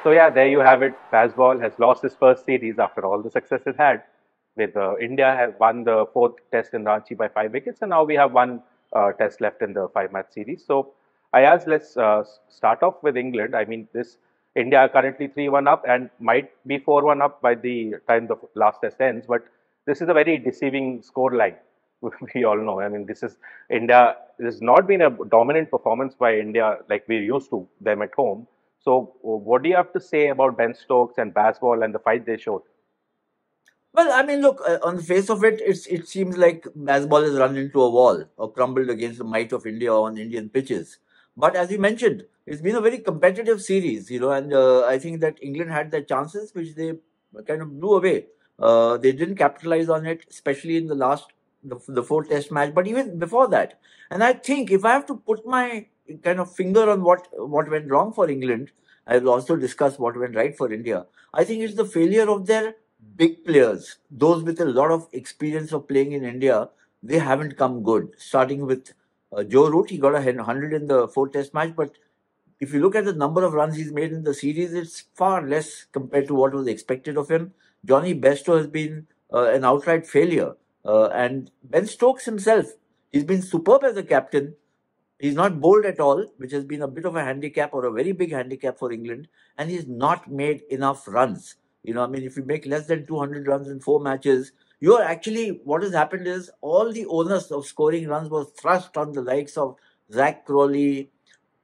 So yeah, there you have it. Bazball has lost his first series after all the success it had. With India has won the fourth test in Ranchi by 5 wickets, and now we have one test left in the five-match series. So, Ayaz, let's start off with England. I mean, this India are currently 3-1 up and might be 4-1 up by the time the last test ends. But this is a very deceiving score line. We all know. I mean, this is India. This has not been a dominant performance by India like we're used to them at home. So, what do you have to say about Ben Stokes and Bazball and the fight they showed? Well, I mean, look, on the face of it, it seems like baseball has run into a wall or crumbled against the might of India on Indian pitches. But as you mentioned, it's been a very competitive series, and I think that England had their chances, which they kind of blew away. They didn't capitalize on it, especially in the fourth test match, but even before that. And I think if I have to put my kind of finger on what went wrong for England, I will also discuss what went right for India. I think it's the failure of their big players, those with a lot of experience of playing in India. They haven't come good. Starting with Joe Root, he got a 100 in the fourth test match, but if you look at the number of runs he's made in the series, it's far less compared to what was expected of him. Johnny Bairstow has been an outright failure. And Ben Stokes himself, he's been superb as a captain. He's not bowled at all, which has been a bit of a handicap or a very big handicap for England. And he's not made enough runs. I mean, if you make less than 200 runs in four matches, you're actually, what has happened is all the onus of scoring runs was thrust on the likes of Zach Crawley,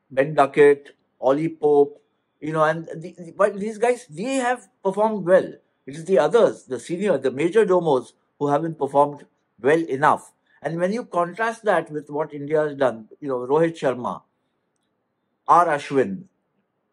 Ben Duckett, Ollie Pope, and but these guys, they have performed well. It is the others, the major domos, who haven't performed well enough. And when you contrast that with what India has done, Rohit Sharma, R. Ashwin,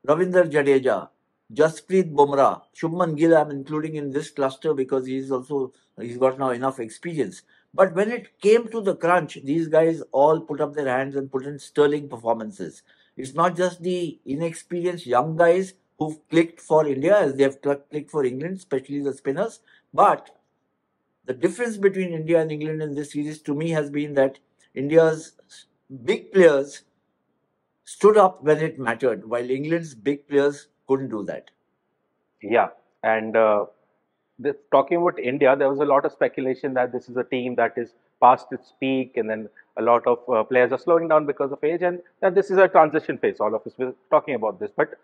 Ravinder Jadeja, Jasprit Bumrah, Shubman Gill, I'm including in this cluster because he's got now enough experience. But when it came to the crunch, these guys all put up their hands and put in sterling performances. It's not just the inexperienced young guys who've clicked for India as they've clicked for England, especially the spinners. But the difference between India and England in this series to me has been that India's big players stood up when it mattered, while England's big players couldn't do that. Yeah, and talking about India, there was a lot of speculation that this is a team that is past its peak, and then a lot of players are slowing down because of age, and that this is a transition phase. All of us were talking about this, but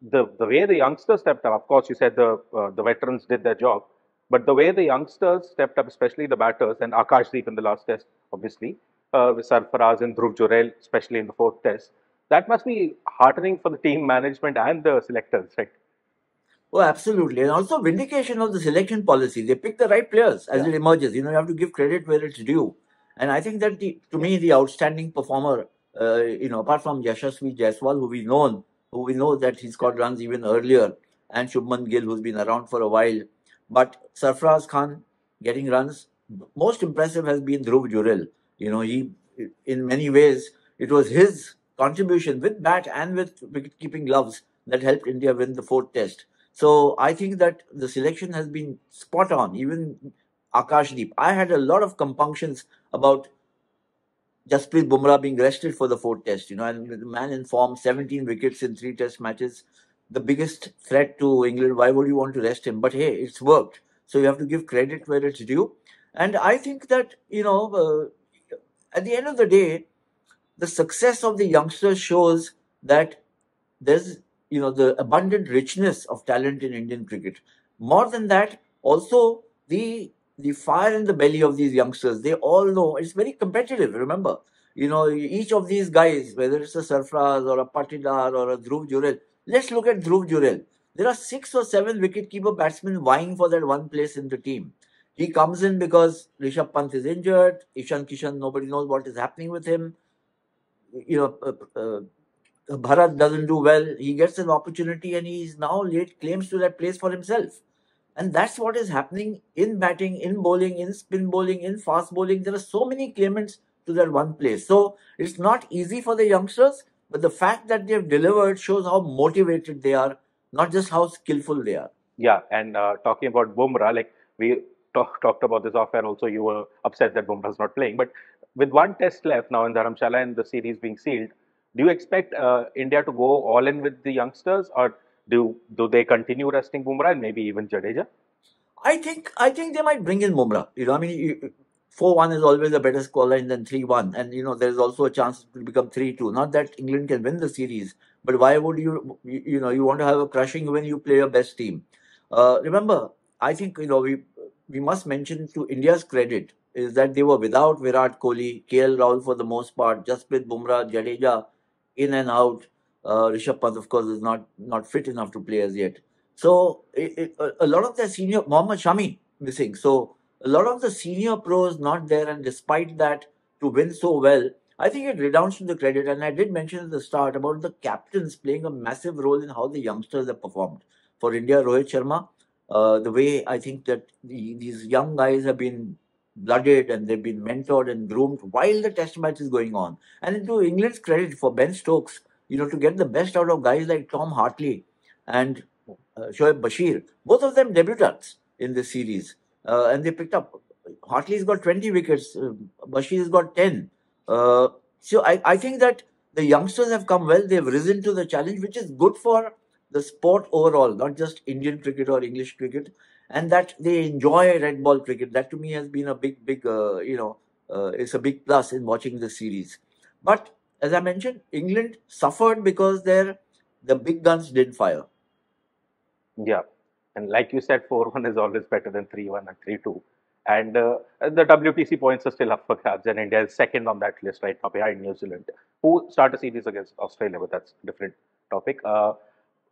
the way the youngsters stepped up, of course, you said the veterans did their job, but the way the youngsters stepped up, especially the batters and Akashdeep in the last test, obviously, with Sarfaraz and Dhruv Jurel, especially in the fourth test, that must be heartening for the team management and the selectors, right? Oh, absolutely. And also vindication of the selection policy. They pick the right players as Yeah. it emerges. You have to give credit where it's due. And I think that to me, the outstanding performer, apart from Yashasvi Jaiswal, who we know that he scored runs even earlier, and Shubman Gill, who's been around for a while. But Sarfraz Khan getting runs, most impressive has been Dhruv Jurel. He, in many ways, it was his contribution with bat and with wicket-keeping gloves that helped India win the fourth test. So I think that the selection has been spot on. Even Akashdeep, I had a lot of compunctions about Jasprit Bumrah being rested for the fourth test. And the man in form, 17 wickets in three test matches, the biggest threat to England. Why would you want to rest him? But hey, it's worked. So you have to give credit where it's due. And I think that, at the end of the day, the success of the youngsters shows that there's the abundant richness of talent in Indian cricket. More than that, also the fire in the belly of these youngsters. They all know it's very competitive. Remember, each of these guys, whether it's a Sarfraz or a Patidar or a Dhruv Jurel. Let's look at Dhruv Jurel. There are 6 or 7 wicket-keeper batsmen vying for that one place in the team. He comes in because Rishabh Pant is injured. Ishan Kishan, nobody knows what is happening with him. You know, Bharat doesn't do well. He gets an opportunity and he's now laid claims to that place for himself. And that's what is happening in batting, in bowling, in spin bowling, in fast bowling. There are so many claimants to that one place. So it's not easy for the youngsters, but the fact that they've delivered shows how motivated they are, not just how skillful they are. Yeah, and talking about Bumrah, like we talked about this off air also, you were upset that Bumrah's not playing. But with one test left now in Dharamshala and the series being sealed, do you expect India to go all in with the youngsters, or Do they continue resting Bumrah and maybe even Jadeja? I think they might bring in Mumrah. I mean, 4-1 is always a better scoreline than 3-1, and there's also a chance it will become 3-2. Not that England can win the series, but why would you want to have a crushing win? You play your best team. Remember, I think we must mention to India's credit is that they were without Virat Kohli, KL Rahul for the most part, just with Bumrah, Jadeja in and out. Rishabh Pant, of course, is not fit enough to play as yet. So a lot of the senior Mohammad Shami missing. So a lot of the senior pros not there, and despite that, to win so well, I think it redounds to the credit. And I did mention at the start about the captains playing a massive role in how the youngsters have performed. For India, Rohit Sharma, the way I think that these young guys have been blooded and they've been mentored and groomed while the test match is going on. And to England's credit, for Ben Stokes, to get the best out of guys like Tom Hartley and Shoaib Bashir, both of them debutants in this series, and they picked up. Hartley's got 20 wickets, Bashir's got 10. So I think that the youngsters have come well. They've risen to the challenge, which is good for the sport overall, not just Indian cricket or English cricket, and that they enjoy red ball cricket. That to me has been a big, it's a big plus in watching the series. But as I mentioned, England suffered because the big guns didn't fire. Yeah. And like you said, 4-1 is always better than 3-1 and 3-2. And the WTC points are still up for grabs, and India is second on that list right now behind New Zealand, who start a series against Australia, but that's a different topic.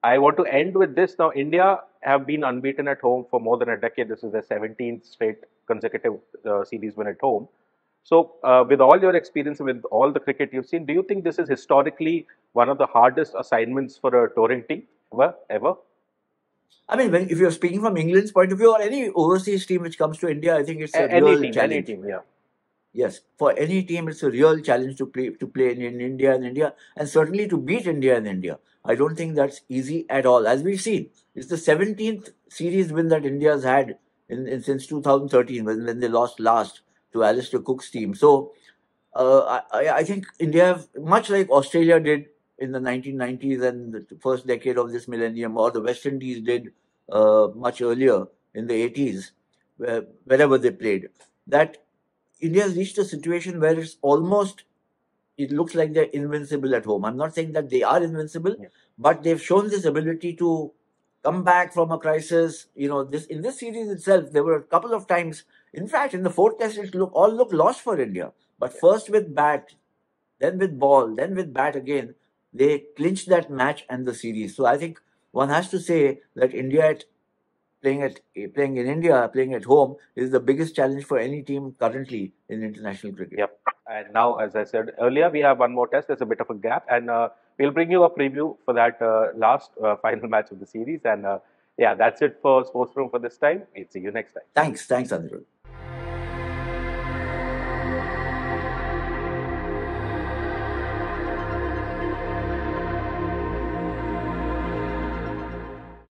I want to end with this now. India have been unbeaten at home for more than a decade. This is their 17th straight consecutive series win at home. So, with all your experience, with all the cricket you've seen, do you think this is historically one of the hardest assignments for a touring team ever? I mean, if you're speaking from England's point of view or any overseas team which comes to India, I think it's a Any real team, challenge. yeah. Yes, for any team, it's a real challenge to play in India, and certainly to beat India in India. I don't think that's easy at all. As we've seen, it's the 17th series win that India's had since 2013 when they lost last to Alistair Cook's team. So I think India, much like Australia did in the 1990s and the first decade of this millennium, or the West Indies did much earlier in the 80s, wherever they played, that India has reached a situation where it looks like they're invincible at home. I'm not saying that they are invincible, but they've shown this ability to come back from a crisis. In this series itself, there were a couple of times. In fact, in the fourth test, all looked lost for India. But first with bat, then with ball, then with bat again, they clinched that match and the series. So I think one has to say that playing in India, playing at home, is the biggest challenge for any team currently in international cricket. Yep. And now, as I said earlier, we have one more test. There's a bit of a gap, and we'll bring you a preview for that last final match of the series. And yeah, that's it for Sports Room for this time. We'll see you next time. Thanks, Anirudh.